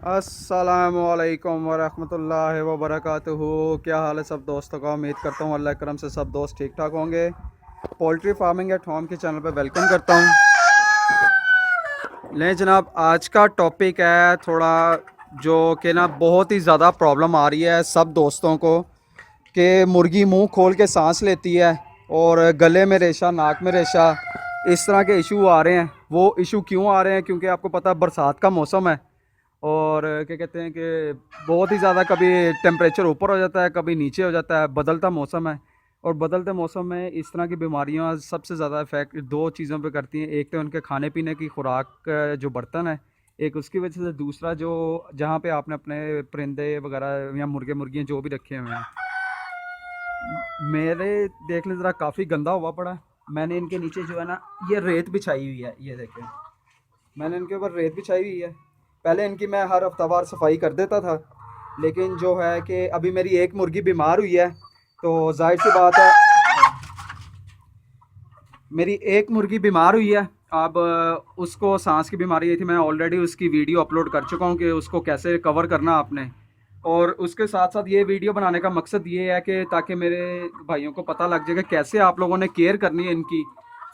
अस्सलामुअलैकुम वरहमतुल्लाहि वबरकातुहू। क्या हाल है सब दोस्तों का। उम्मीद करता हूँ अल्लाह करम से सब दोस्त ठीक ठाक होंगे। पोल्ट्री फार्मिंग एट होम के चैनल पर वेलकम करता हूँ। ले जनाब, आज का टॉपिक है थोड़ा जो कि ना बहुत ही ज़्यादा प्रॉब्लम आ रही है सब दोस्तों को कि मुर्गी मुंह खोल के सांस लेती है और गले में रेशा, नाक में रेशा, इस तरह के इशू आ रहे हैं। वो इशू क्यों आ रहे हैं? क्योंकि आपको पता है बरसात का मौसम है और क्या कहते हैं कि बहुत ही ज़्यादा कभी टेम्परेचर ऊपर हो जाता है, कभी नीचे हो जाता है। बदलता मौसम है और बदलते मौसम में इस तरह की बीमारियां सबसे ज़्यादा इफेक्ट दो चीज़ों पे करती हैं। एक तो उनके खाने पीने की खुराक जो बर्तन है, एक उसकी वजह से, दूसरा जो जहाँ पे आपने अपने परिंदे वगैरह या मुर्गे मुर्गियाँ जो भी रखे हुए हैं। मेरे देख लें ज़रा, काफ़ी गंदा हुआ पड़ा है। मैंने इनके नीचे जो है ना ये रेत बिछाई हुई है, ये देखें, मैंने इनके ऊपर रेत बिछाई हुई है। पहले इनकी मैं हर हफ्तावार सफाई कर देता था, लेकिन जो है कि अभी मेरी एक मुर्गी बीमार हुई है तो जाहिर सी बात है, मेरी एक मुर्गी बीमार हुई है। अब उसको सांस की बीमारी आई थी। मैं ऑलरेडी उसकी वीडियो अपलोड कर चुका हूँ कि उसको कैसे कवर करना आपने। और उसके साथ साथ ये वीडियो बनाने का मकसद ये है कि ताकि मेरे भाइयों को पता लग जाए कि कैसे आप लोगों ने केयर करनी है इनकी।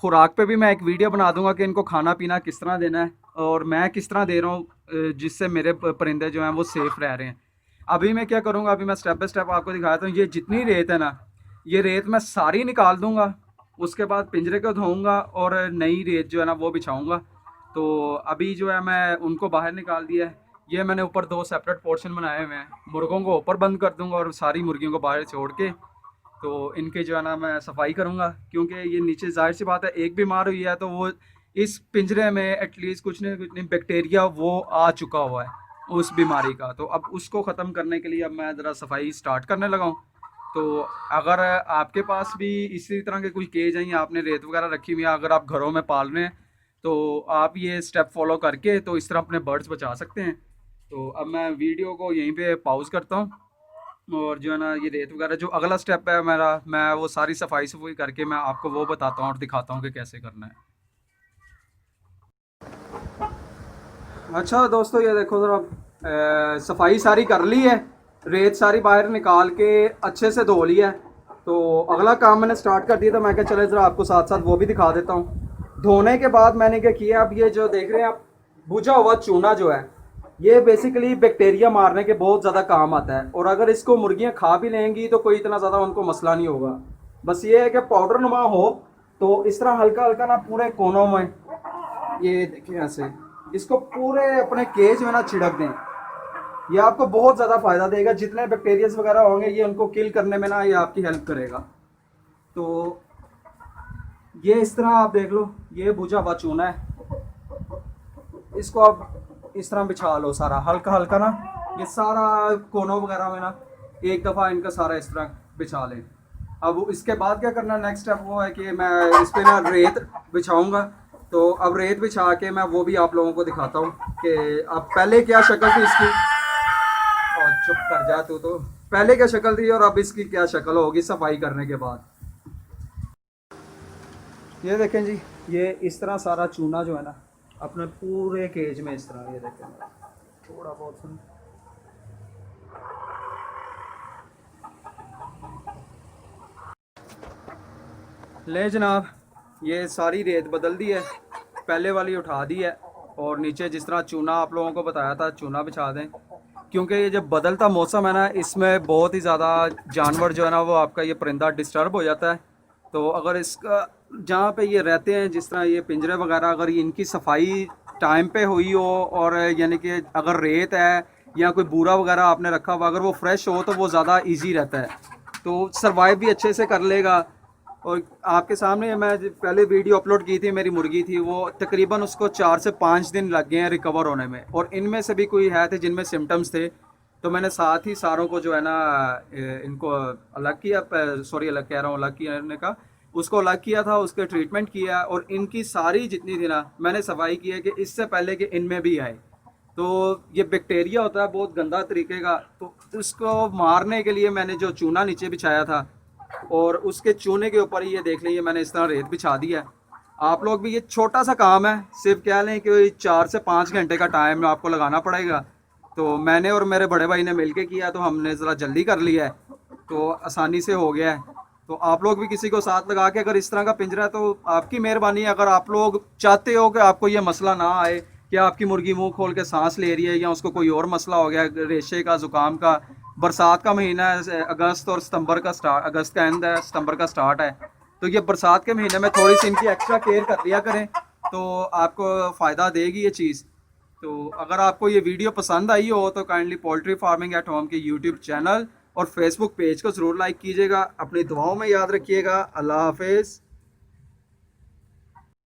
खुराक पे भी मैं एक वीडियो बना दूंगा कि इनको खाना पीना किस तरह देना है और मैं किस तरह दे रहा हूँ, जिससे मेरे परिंदे जो हैं वो सेफ़ रह रहे हैं। अभी मैं क्या करूँगा, अभी मैं स्टेप बाय स्टेप आपको दिखाता हूँ। ये जितनी रेत है ना, ये रेत मैं सारी निकाल दूंगा। उसके बाद पिंजरे को धोऊंगा और नई रेत जो है ना वो बिछाऊंगा। तो अभी जो है मैं उनको बाहर निकाल दिया है। ये मैंने ऊपर दो सेपरेट पोर्शन बनाए हुए हैं। मुर्गों को ऊपर बंद कर दूंगा और सारी मुर्गियों को बाहर छोड़ के तो इनके जो है ना मैं सफाई करूंगा। क्योंकि ये नीचे जाहिर सी बात है, एक बीमार हुई है तो वो इस पिंजरे में एटलीस्ट कुछ नहीं बैक्टीरिया वो आ चुका हुआ है उस बीमारी का। तो अब उसको ख़त्म करने के लिए अब मैं ज़रा सफाई स्टार्ट करने लगा हूँ। तो अगर आपके पास भी इसी तरह के कोई केज हैं या आपने रेत वगैरह रखी हुई है, अगर आप घरों में पाल रहे हैं तो आप ये स्टेप फॉलो करके तो इस तरह अपने बर्ड्स बचा सकते हैं। तो अब मैं वीडियो को यहीं पे पॉज करता हूँ और जो है ना ये रेत वगैरह जो अगला स्टेप है मेरा, मैं वो सारी सफाई सफाई करके मैं आपको वो बताता हूँ और दिखाता हूँ कि कैसे करना है। अच्छा दोस्तों, ये देखो ज़रा, सफाई सारी कर ली है, रेत सारी बाहर निकाल के अच्छे से धो लिया है। तो अगला काम मैंने स्टार्ट कर दिया था। मैं क्या, चले ज़रा आपको साथ साथ वो भी दिखा देता हूँ। धोने के बाद मैंने क्या किया, अब ये जो देख रहे हैं आप, बुझा हुआ चूना जो है, ये बेसिकली बैक्टीरिया मारने के बहुत ज़्यादा काम आता है। और अगर इसको मुर्गियाँ खा भी लेंगी तो कोई इतना ज़्यादा उनको मसला नहीं होगा। बस ये है कि पाउडर नुमा हो तो इस तरह हल्का हल्का ना पूरे कोनों में, ये देखिए ऐसे, इसको पूरे अपने केज में ना छिड़क दें। ये आपको बहुत ज़्यादा फ़ायदा देगा। जितने बैक्टीरियाज वगैरह होंगे ये उनको किल करने में ना ये आपकी हेल्प करेगा। तो ये इस तरह आप देख लो, ये भुजा हुआ चूना है, इसको आप इस तरह बिछा लो सारा हल्का हल्का ना, ये सारा कोनों वगैरह में ना एक दफ़ा इनका सारा इस तरह बिछा लें। अब इसके बाद क्या करना, नेक्स्ट स्टेप वो है कि मैं इस पर ना रेत बिछाऊंगा। तो अब रेत बिछा के मैं वो भी आप लोगों को दिखाता हूँ कि अब पहले क्या शक्ल थी इसकी। और चुप कर जा तू, तो पहले क्या शक्ल थी और अब इसकी क्या शक्ल होगी सफाई करने के बाद। ये देखें जी, ये इस तरह सारा चूना जो है ना अपने पूरे केज में इस तरह, ये देखें थोड़ा बहुत सुन, ले जनाब, ये सारी रेत बदल दी है, पहले वाली उठा दी है और नीचे जिस तरह चूना आप लोगों को बताया था चूना बिछा दें। क्योंकि ये जब बदलता मौसम है ना, इसमें बहुत ही ज़्यादा जानवर जो है ना वो आपका ये परिंदा डिस्टर्ब हो जाता है। तो अगर इसका जहाँ पे ये रहते हैं, जिस तरह ये पिंजरे वगैरह, अगर इनकी सफाई टाइम पे हुई हो और यानी कि अगर रेत है या कोई बूरा वगैरह आपने रखा हुआ, अगर वो फ्रेश हो तो वो ज़्यादा ईजी रहता है, तो सर्वाइव भी अच्छे से कर लेगा। और आपके सामने मैं पहले वीडियो अपलोड की थी, मेरी मुर्गी थी वो तकरीबन उसको 4 से 5 दिन लग गए हैं रिकवर होने में। और इनमें से भी कोई है थे जिनमें सिम्टम्स थे, तो मैंने साथ ही सारों को जो है ना इनको अलग किया, सॉरी अलग कह रहा हूँ, अलग किया का, उसको अलग किया था, उसके ट्रीटमेंट किया और इनकी सारी जितनी थी ना मैंने सफाई की है कि इससे पहले कि इनमें भी आए। तो ये बैक्टीरिया होता है बहुत गंदा तरीके का, तो उसको मारने के लिए मैंने जो चूना नीचे बिछाया था और उसके चूने के ऊपर ही ये देख लीजिए मैंने इस तरह रेत बिछा दी है। आप लोग भी, ये छोटा सा काम है, सिर्फ कह लें कि 4 से 5 घंटे का टाइम आपको लगाना पड़ेगा तो मैंने और मेरे बड़े भाई ने मिलके किया, तो हमने ज़रा जल्दी कर लिया है, तो आसानी से हो गया है। तो आप लोग भी किसी को साथ लगा के अगर इस तरह का पिंजरा है तो आपकी मेहरबानी है। अगर आप लोग चाहते हो कि आपको ये मसला ना आए कि आपकी मुर्गी मुंह खोल के सांस ले रही है या उसको कोई और मसला हो गया रेशे का, ज़ुकाम का, बरसात का महीना है, अगस्त और सितंबर का स्टार्ट, अगस्त का एंड है, सितंबर का स्टार्ट है, तो ये बरसात के महीने में थोड़ी सी इनकी एक्स्ट्रा केयर कर लिया करें, तो आपको फ़ायदा देगी ये चीज़। तो अगर आपको ये वीडियो पसंद आई हो तो kindly poultry farming at home के यूट्यूब चैनल और फेसबुक पेज को ज़रूर लाइक कीजिएगा। अपनी दुआओं में याद रखिएगा। अल्लाह हाफिज़।